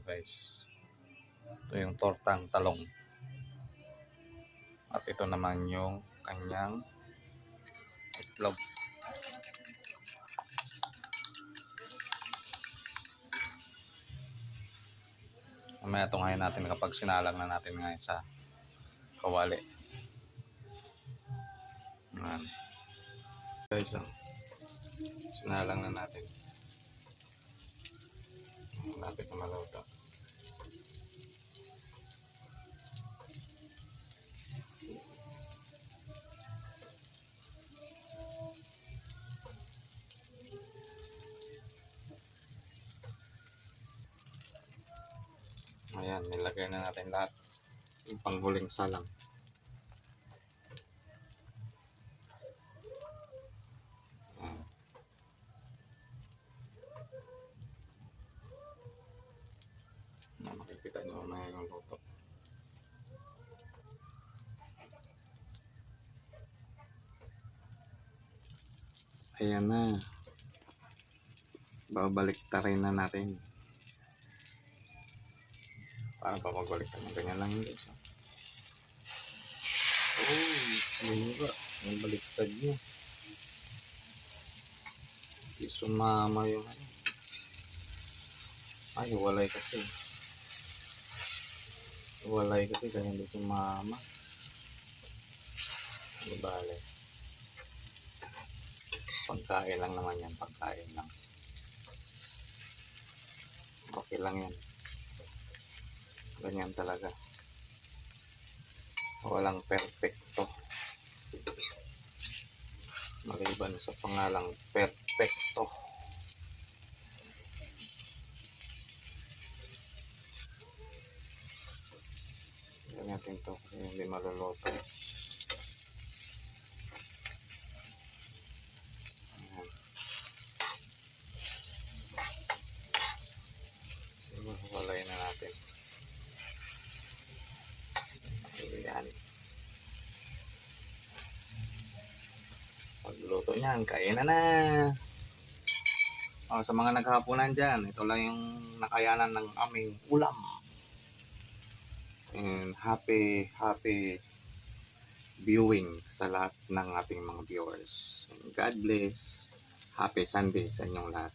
guys. Ito yung tortang talong. At ito naman yung kanyang itlog. Mamaya ito ngayon natin kapag sinalang na natin ngayon sa kawali. Ayan. Guys, sinalang na natin. Malapit na maluto. Ayan, nilagay na natin lahat. Yung panghuling salang. Makikita nyo mamaya yung luto. Ayan na. Babalik rin na natin. Parang papabalik naman. Ganyan lang yun guys. Yun ba? Yung baliktad nyo. Hindi sumama yung ano. Ay, walay kasi. Walay kasi kaya hindi sumama. Hindi bale. Pagkain lang naman yan. Pagkain lang. Okay lang yan. Ganyan talaga. Walang perfecto. Maliban sa pangalang perfecto. Ganyan natin to kasi hindi maluluto. Ayan. Walay na natin. Ayan. Pagluto niyan, kain na. Sa mga naghahaponan dyan, ito lang yung nakayanan ng aming ulam. And happy viewing sa lahat ng ating mga viewers. And God bless. Happy Sunday sa inyong lahat.